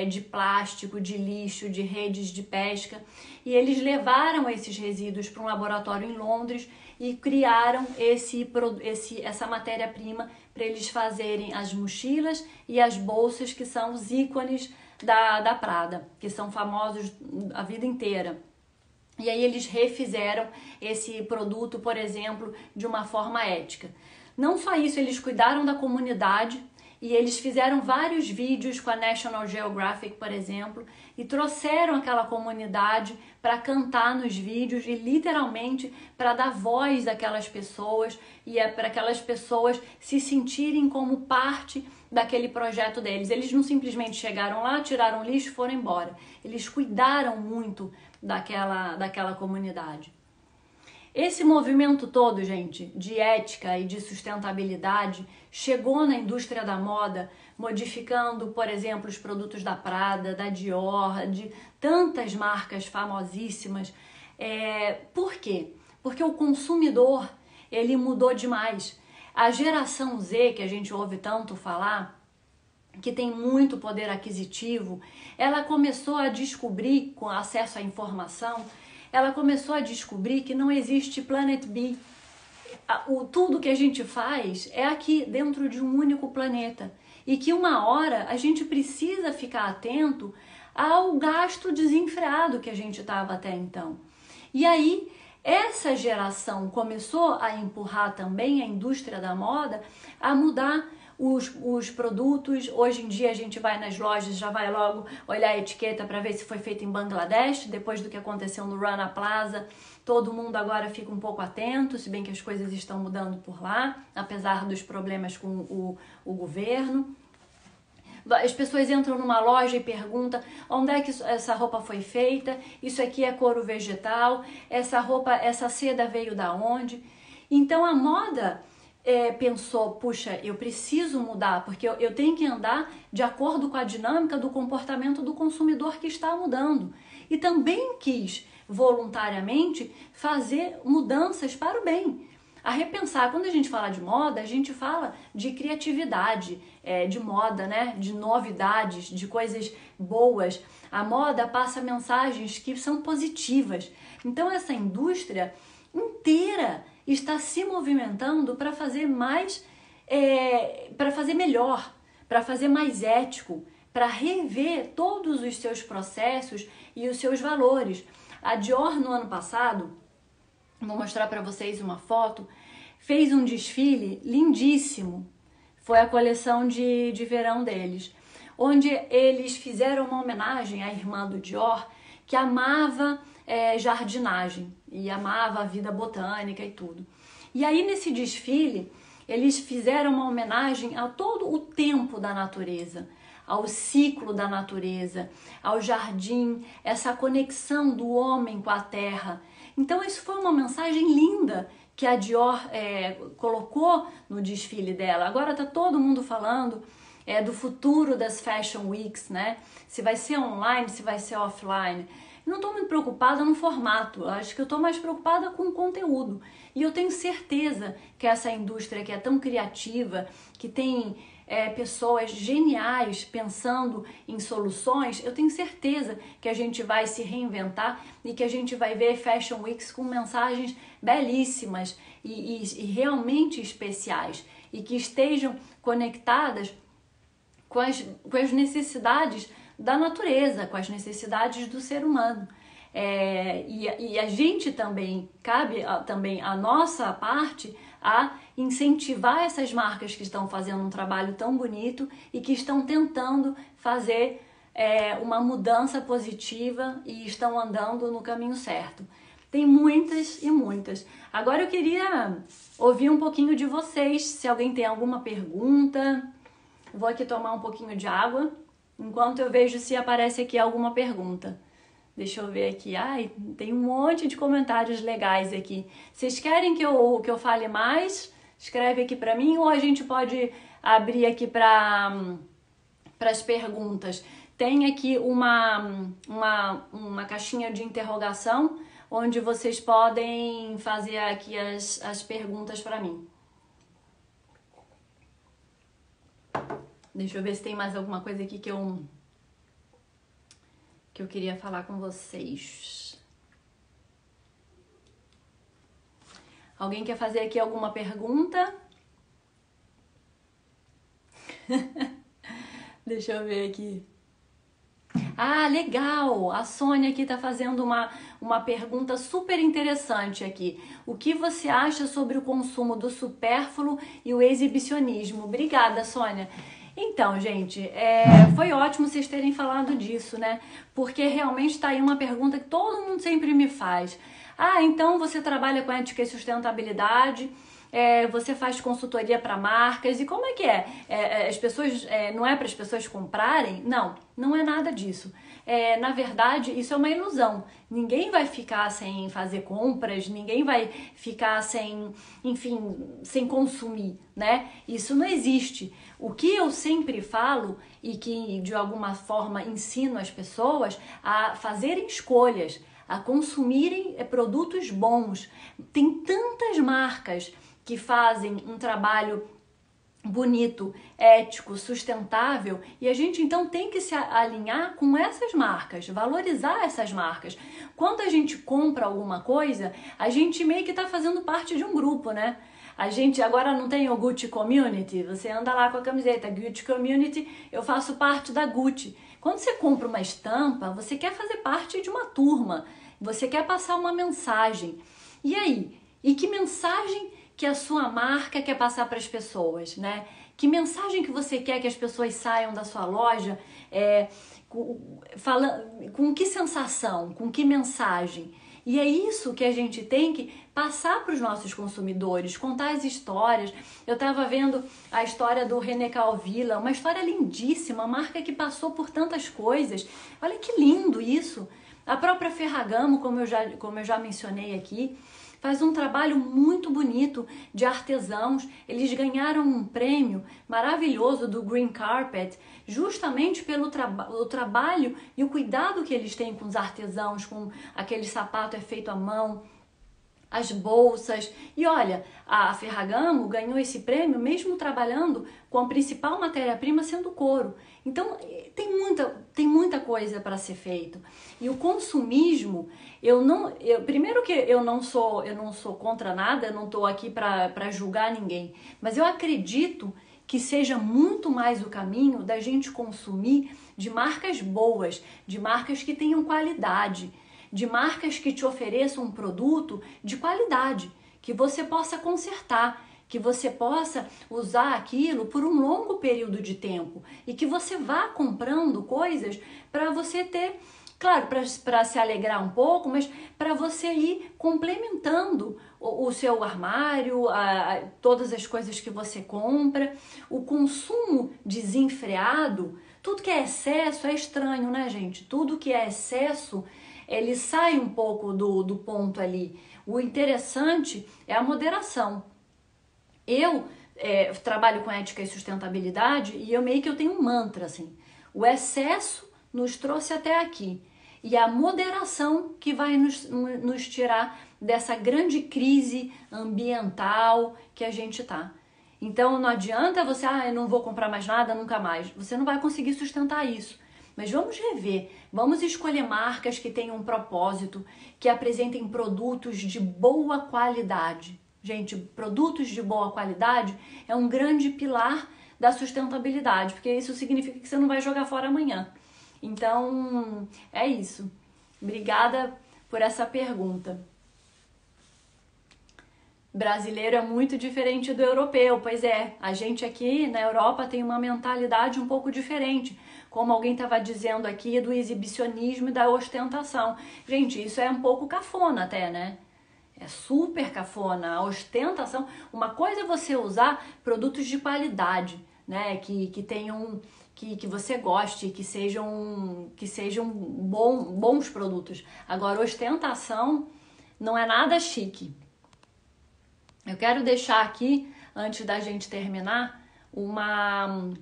de plástico, de lixo, de redes de pesca. E eles levaram esses resíduos para um laboratório em Londres e criaram essa matéria-prima para eles fazerem as mochilas e as bolsas que são os ícones da Prada, que são famosos a vida inteira. E aí eles refizeram esse produto, por exemplo, de uma forma ética. Não só isso, eles cuidaram da comunidade e eles fizeram vários vídeos com a National Geographic, por exemplo, e trouxeram aquela comunidade para cantar nos vídeos e literalmente para dar voz àquelas pessoas e para aquelas pessoas se sentirem como parte daquele projeto deles. Eles não simplesmente chegaram lá, tiraram lixo e foram embora. Eles cuidaram muito daquela comunidade. Esse movimento todo, gente, de ética e de sustentabilidade, chegou na indústria da moda, modificando, por exemplo, os produtos da Prada, da Dior, de tantas marcas famosíssimas. Por quê? Porque o consumidor, ele mudou demais. A geração Z, que a gente ouve tanto falar, que tem muito poder aquisitivo, ela começou a descobrir, com acesso à informação, ela começou a descobrir que não existe Planet B. Tudo que a gente faz é aqui, dentro de um único planeta. E que uma hora a gente precisa ficar atento ao gasto desenfreado que a gente estava até então. E aí, essa geração começou a empurrar também a indústria da moda a mudar os produtos. Hoje em dia a gente vai nas lojas, já vai logo olhar a etiqueta para ver se foi feito em Bangladesh, depois do que aconteceu no Rana Plaza. Todo mundo agora fica um pouco atento, se bem que as coisas estão mudando por lá, apesar dos problemas com o governo. As pessoas entram numa loja e perguntam onde é que essa roupa foi feita, isso aqui é couro vegetal, essa roupa, essa seda veio da onde? Então a moda pensou, puxa, eu preciso mudar, porque eu tenho que andar de acordo com a dinâmica do comportamento do consumidor que está mudando. E também quis voluntariamente fazer mudanças para o bem. A repensar, quando a gente fala de moda, a gente fala de criatividade, de moda, né? De novidades, de coisas boas. A moda passa mensagens que são positivas. Então essa indústria inteira está se movimentando para fazer mais, para fazer melhor, para fazer mais ético, para rever todos os seus processos e os seus valores. A Dior, no ano passado, vou mostrar para vocês uma foto, fez um desfile lindíssimo. Foi a coleção de verão deles, onde eles fizeram uma homenagem à irmã do Dior, que amava jardinagem e amava a vida botânica e tudo. E aí nesse desfile, eles fizeram uma homenagem a todo o tempo da natureza, ao ciclo da natureza, ao jardim, essa conexão do homem com a terra. Então isso foi uma mensagem linda que a Dior colocou no desfile dela. Agora está todo mundo falando do futuro das Fashion Weeks, né? Se vai ser online, se vai ser offline. Não estou muito preocupada no formato, acho que eu estou mais preocupada com o conteúdo. E eu tenho certeza que essa indústria que é tão criativa, que tem pessoas geniais pensando em soluções, eu tenho certeza que a gente vai se reinventar e que a gente vai ver Fashion Weeks com mensagens belíssimas e realmente especiais e que estejam conectadas com as necessidades da natureza, com as necessidades do ser humano. E a gente também, cabe também a nossa parte a incentivar essas marcas que estão fazendo um trabalho tão bonito e que estão tentando fazer uma mudança positiva e estão andando no caminho certo. Tem muitas e muitas. Agora eu queria ouvir um pouquinho de vocês, se alguém tem alguma pergunta. Vou aqui tomar um pouquinho de água, enquanto eu vejo se aparece aqui alguma pergunta. Deixa eu ver aqui. Ai, tem um monte de comentários legais aqui. Vocês querem que eu fale mais? Escreve aqui para mim ou a gente pode abrir aqui para as perguntas. Tem aqui uma caixinha de interrogação onde vocês podem fazer aqui as perguntas para mim. Deixa eu ver se tem mais alguma coisa aqui que eu queria falar com vocês. Alguém quer fazer aqui alguma pergunta? Deixa eu ver aqui. Ah, legal! A Sônia aqui tá fazendo uma pergunta super interessante aqui. O que você acha sobre o consumo do supérfluo e o exibicionismo? Obrigada, Sônia. Então, gente, foi ótimo vocês terem falado disso, né? Porque realmente tá aí uma pergunta que todo mundo sempre me faz. Ah, então você trabalha com ética e sustentabilidade, você faz consultoria para marcas, e como é que é? As pessoas, não é para as pessoas comprarem? Não, não é nada disso. Na verdade, isso é uma ilusão. Ninguém vai ficar sem fazer compras, ninguém vai ficar sem, enfim, sem consumir, né? Isso não existe. O que eu sempre falo e que de alguma forma ensino as pessoas a fazerem escolhas, a consumirem produtos bons. Tem tantas marcas que fazem um trabalho bonito, ético, sustentável, e a gente então tem que se alinhar com essas marcas, valorizar essas marcas. Quando a gente compra alguma coisa, a gente meio que está fazendo parte de um grupo, né? A gente agora não tem o Gucci Community, você anda lá com a camiseta Gucci Community, eu faço parte da Gucci. Quando você compra uma estampa, você quer fazer parte de uma turma, você quer passar uma mensagem. E aí? E que mensagem que a sua marca quer passar para as pessoas, né? Que mensagem que você quer que as pessoas saiam da sua loja com que sensação, com que mensagem? E é isso que a gente tem que passar para os nossos consumidores, contar as histórias. Eu estava vendo a história do René Calvilla, uma história lindíssima, uma marca que passou por tantas coisas. Olha que lindo isso! A própria Ferragamo, como eu já mencionei aqui, faz um trabalho muito bonito de artesãos. Eles ganharam um prêmio maravilhoso do Green Carpet, justamente pelo o trabalho e o cuidado que eles têm com os artesãos, com aquele sapato feito à mão, as bolsas. E olha, a Ferragamo ganhou esse prêmio mesmo trabalhando com a principal matéria-prima sendo couro. Então tem muita coisa para ser feito. E o consumismo, primeiro que eu não sou contra nada, eu não estou aqui para julgar ninguém, mas eu acredito que seja muito mais o caminho da gente consumir de marcas boas, de marcas que tenham qualidade, de marcas que te ofereçam um produto de qualidade, que você possa consertar, que você possa usar aquilo por um longo período de tempo e que você vá comprando coisas para você ter, claro, para se alegrar um pouco, mas para você ir complementando o seu armário, todas as coisas que você compra. O consumo desenfreado, tudo que é excesso é estranho, né, gente? Tudo que é excesso, ele sai um pouco do ponto ali. O interessante é a moderação. Eu trabalho com ética e sustentabilidade e eu tenho um mantra, assim. O excesso nos trouxe até aqui. E a moderação que vai nos tirar dessa grande crise ambiental que a gente tá. Então não adianta você, eu não vou comprar mais nada, nunca mais. Você não vai conseguir sustentar isso. Mas vamos rever, vamos escolher marcas que tenham um propósito, que apresentem produtos de boa qualidade. Gente, produtos de boa qualidade é um grande pilar da sustentabilidade, porque isso significa que você não vai jogar fora amanhã. Então, é isso. Obrigada por essa pergunta. Brasileiro é muito diferente do europeu, pois é, a gente aqui na Europa tem uma mentalidade um pouco diferente, como alguém estava dizendo aqui, do exibicionismo e da ostentação. Gente, isso é um pouco cafona até, né? É super cafona, a ostentação. Uma coisa é você usar produtos de qualidade, né? Que tenham, que você goste, que sejam bons produtos. Agora, ostentação não é nada chique. Eu quero deixar aqui, antes da gente terminar, uma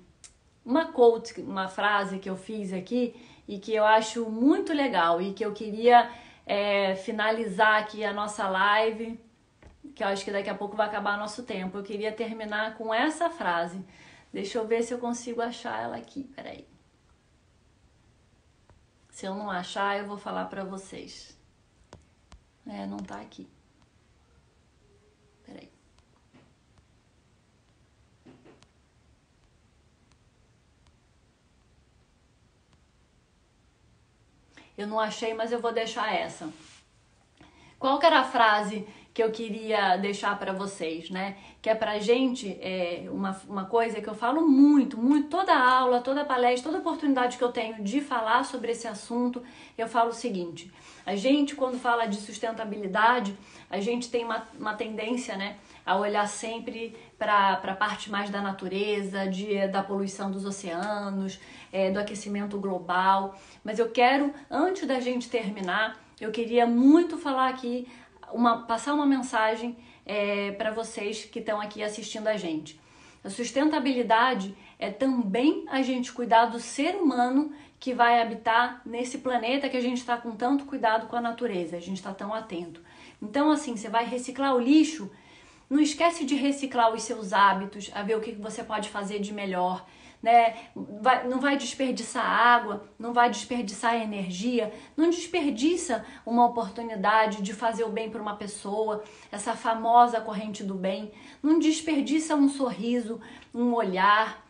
quote, uma frase que eu fiz aqui e que eu acho muito legal e que eu queria finalizar aqui a nossa live, que eu acho que daqui a pouco vai acabar nosso tempo. Eu queria terminar com essa frase. Deixa eu ver se eu consigo achar ela aqui, peraí. Se eu não achar, eu vou falar pra vocês. Não tá aqui. Peraí. Eu não achei, mas eu vou deixar essa. Qual que era a frase que eu queria deixar para vocês, né? Que é pra gente, uma coisa que eu falo muito, toda aula, toda palestra, toda oportunidade que eu tenho de falar sobre esse assunto, eu falo o seguinte: a gente, quando fala de sustentabilidade, a gente tem uma tendência, né, a olhar sempre para a parte mais da natureza, da poluição dos oceanos, do aquecimento global. Mas eu quero, antes da gente terminar, eu queria muito falar aqui, passar uma mensagem para vocês que estão aqui assistindo a gente. A sustentabilidade é também a gente cuidar do ser humano que vai habitar nesse planeta que a gente está com tanto cuidado com a natureza, a gente está tão atento. Então, assim, você vai reciclar o lixo, Não esquece de reciclar os seus hábitos, a ver o que você pode fazer de melhor, né? Não vai desperdiçar água, não vai desperdiçar energia, não desperdiça uma oportunidade de fazer o bem para uma pessoa, essa famosa corrente do bem. Não desperdiça um sorriso, um olhar,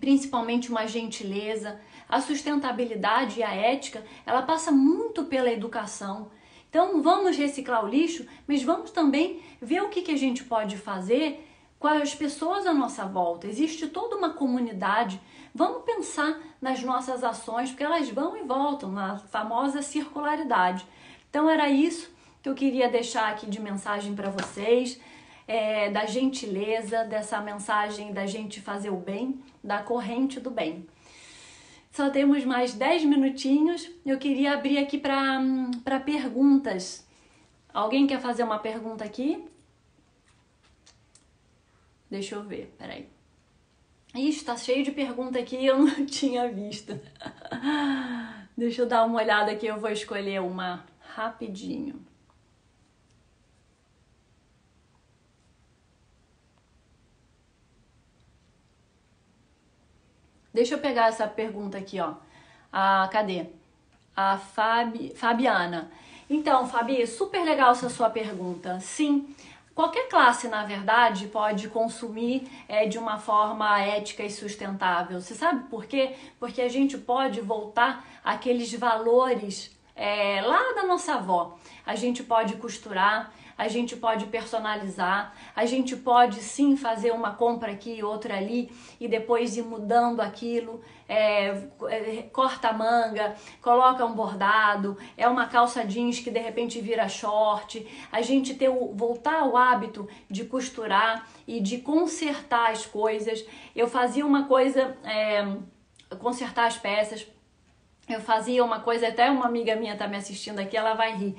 principalmente uma gentileza. A sustentabilidade e a ética, ela passa muito pela educação. Então vamos reciclar o lixo, mas vamos também ver o que a gente pode fazer com as pessoas à nossa volta. Existe toda uma comunidade. Vamos pensar nas nossas ações, porque elas vão e voltam, na famosa circularidade. Então era isso que eu queria deixar aqui de mensagem para vocês, da gentileza, dessa mensagem da gente fazer o bem, da corrente do bem. Só temos mais 10 minutinhos. Eu queria abrir aqui para perguntas. Alguém quer fazer uma pergunta aqui? Deixa eu ver, peraí. Ixi, tá cheio de pergunta aqui e eu não tinha visto. Deixa eu dar uma olhada aqui, eu vou escolher uma rapidinho. Deixa eu pegar essa pergunta aqui, ó. Cadê? A Fabiana. Então, Fabi, super legal essa sua pergunta. Sim, qualquer classe, na verdade, pode consumir de uma forma ética e sustentável. Você sabe por quê? Porque a gente pode voltar àqueles valores lá da nossa avó. A gente pode costurar, a gente pode personalizar, a gente pode sim fazer uma compra aqui e outra ali e depois ir mudando aquilo, corta a manga, coloca um bordado, uma calça jeans que de repente vira short, a gente voltar ao hábito de costurar e de consertar as coisas. Eu fazia uma coisa, consertar as peças. Eu fazia uma coisa, até uma amiga minha tá me assistindo aqui, ela vai rir.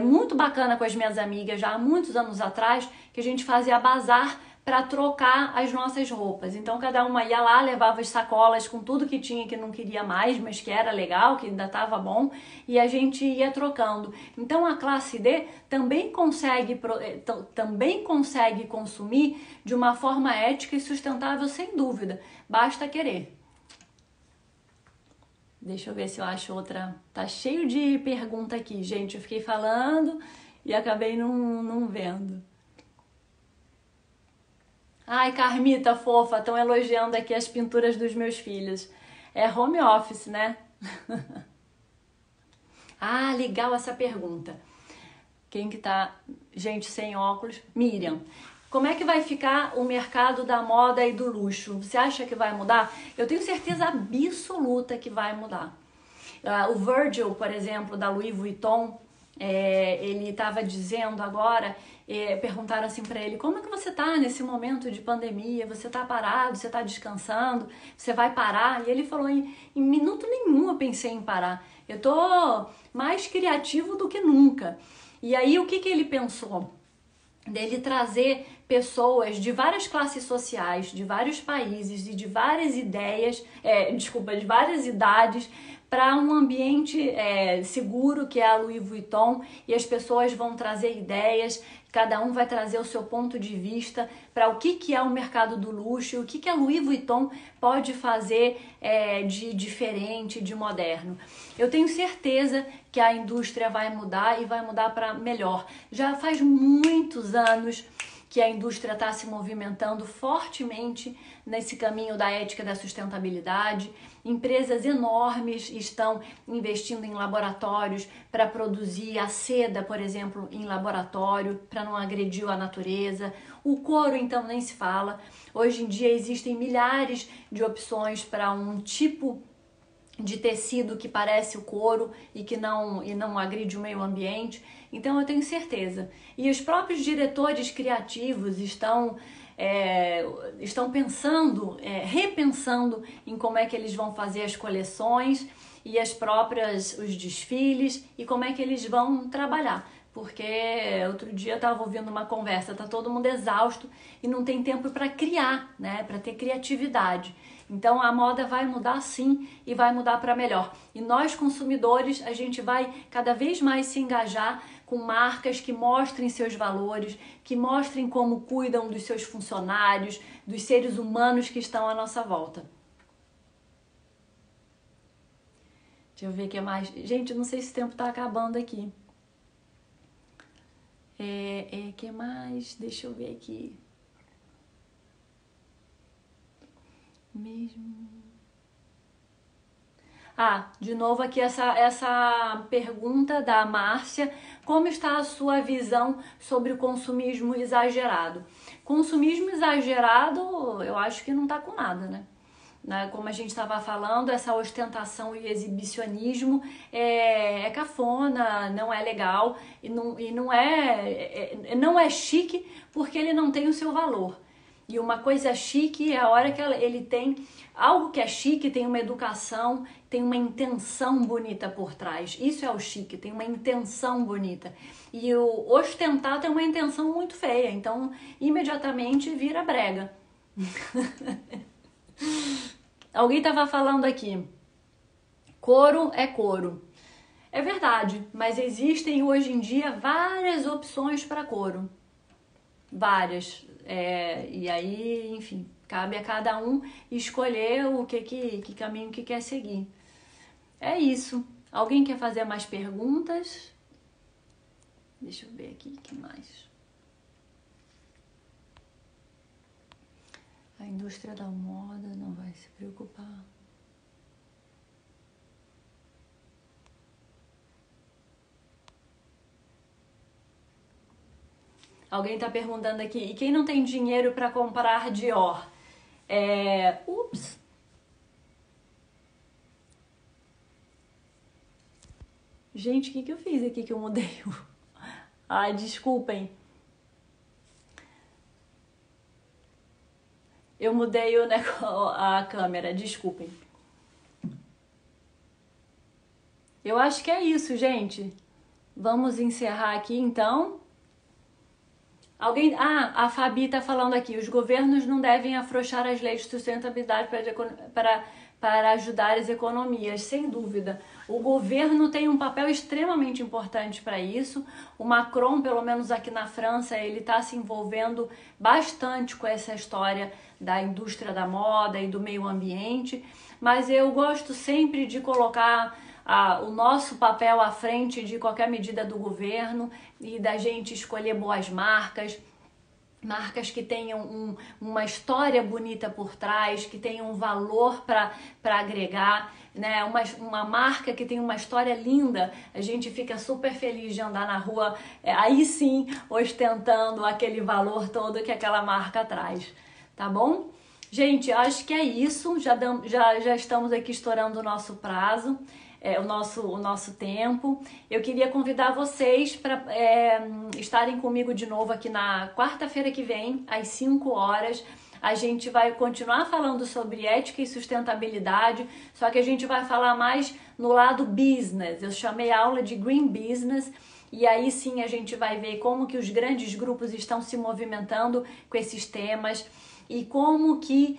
Muito bacana com as minhas amigas, já há muitos anos atrás, que a gente fazia bazar para trocar as nossas roupas. Então cada uma ia lá, levava as sacolas com tudo que tinha que não queria mais, mas que era legal, que ainda estava bom, e a gente ia trocando. Então a classe D também consegue consumir de uma forma ética e sustentável, sem dúvida. Basta querer. Deixa eu ver se eu acho outra. Tá cheio de pergunta aqui, gente. Eu fiquei falando e acabei não vendo. Ai, Carmita, fofa, estão elogiando aqui as pinturas dos meus filhos. É home office, né? Ah, legal essa pergunta. Quem que tá, gente, sem óculos? Miriam. Como é que vai ficar o mercado da moda e do luxo? Você acha que vai mudar? Eu tenho certeza absoluta que vai mudar. O Virgil, por exemplo, da Louis Vuitton, ele estava dizendo agora, perguntaram assim para ele, como é que você tá nesse momento de pandemia? Você tá parado, você tá descansando, você vai parar? E ele falou, em minuto nenhum eu pensei em parar. Eu tô mais criativo do que nunca. E aí o que ele pensou? Dele trazer pessoas de várias classes sociais, de vários países e de várias ideias, de várias idades, para um ambiente seguro, que é a Louis Vuitton, e as pessoas vão trazer ideias, cada um vai trazer o seu ponto de vista para o que é o mercado do luxo, o que a Louis Vuitton pode fazer de diferente, de moderno. Eu tenho certeza que a indústria vai mudar e vai mudar para melhor. Já faz muitos anos que a indústria está se movimentando fortemente nesse caminho da ética e da sustentabilidade. Empresas enormes estão investindo em laboratórios para produzir a seda, por exemplo, em laboratório, para não agredir a natureza. O couro, então, nem se fala. Hoje em dia existem milhares de opções para um tipo de tecido que parece o couro e que não agride o meio ambiente. Então eu tenho certeza. E os próprios diretores criativos estão pensando, repensando em como é que eles vão fazer as coleções e os desfiles e como é que eles vão trabalhar. Porque outro dia eu estava ouvindo uma conversa, tá todo mundo exausto e não tem tempo para criar, né? Para ter criatividade. Então a moda vai mudar sim e vai mudar para melhor. E nós consumidores, a gente vai cada vez mais se engajar com marcas que mostrem seus valores, que mostrem como cuidam dos seus funcionários, dos seres humanos que estão à nossa volta. Deixa eu ver o que mais. Gente, não sei se o tempo tá acabando aqui. Que mais? Deixa eu ver aqui. Mesmo. De novo aqui essa pergunta da Márcia. Como está a sua visão sobre o consumismo exagerado? Consumismo exagerado, eu acho que não tá com nada, né? Como a gente estava falando, essa ostentação e exibicionismo é cafona, não é legal e não é chique porque ele não tem o seu valor. E uma coisa chique é a hora que ele tem algo que é chique, tem uma educação, tem uma intenção bonita por trás. Isso é o chique, tem uma intenção bonita. E o ostentar tem uma intenção muito feia, então imediatamente vira brega. Alguém estava falando aqui, couro é couro. É verdade, mas existem hoje em dia várias opções para couro. Várias. E aí, enfim, cabe a cada um escolher que caminho que quer seguir. É isso. Alguém quer fazer mais perguntas? Deixa eu ver aqui, o que mais? A indústria da moda não vai se preocupar. Alguém está perguntando aqui, e quem não tem dinheiro para comprar Dior? Ups! Gente, o que eu fiz aqui que eu mudei? Ai, desculpem. Eu mudei a câmera, desculpem. Eu acho que é isso, gente. Vamos encerrar aqui, então. A Fabi está falando aqui, os governos não devem afrouxar as leis de sustentabilidade para ajudar as economias, sem dúvida. O governo tem um papel extremamente importante para isso. O Macron, pelo menos aqui na França, ele está se envolvendo bastante com essa história da indústria da moda e do meio ambiente, mas eu gosto sempre de colocar o nosso papel à frente de qualquer medida do governo e da gente escolher boas marcas que tenham uma história bonita por trás, que tenham um valor para agregar, né? Uma marca que tem uma história linda, a gente fica super feliz de andar na rua, aí sim, ostentando aquele valor todo que aquela marca traz, tá bom? Gente, acho que é isso, já estamos aqui estourando o nosso prazo. O nosso tempo. Eu queria convidar vocês para estarem comigo de novo aqui na quarta-feira que vem, às 5 horas. A gente vai continuar falando sobre ética e sustentabilidade, só que a gente vai falar mais no lado business. Eu chamei a aula de Green Business. E aí sim a gente vai ver como que os grandes grupos estão se movimentando com esses temas e como que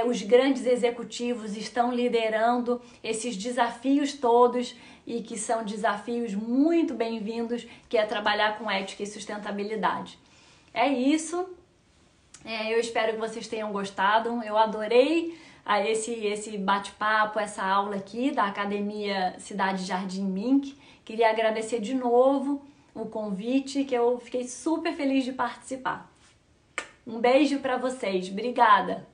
os grandes executivos estão liderando esses desafios todos e que são desafios muito bem-vindos, que é trabalhar com ética e sustentabilidade. É isso. Eu espero que vocês tenham gostado. Eu adorei esse bate-papo, essa aula aqui da Academia Cidade Jardim Mink. Queria agradecer de novo o convite, que eu fiquei super feliz de participar. Um beijo para vocês. Obrigada!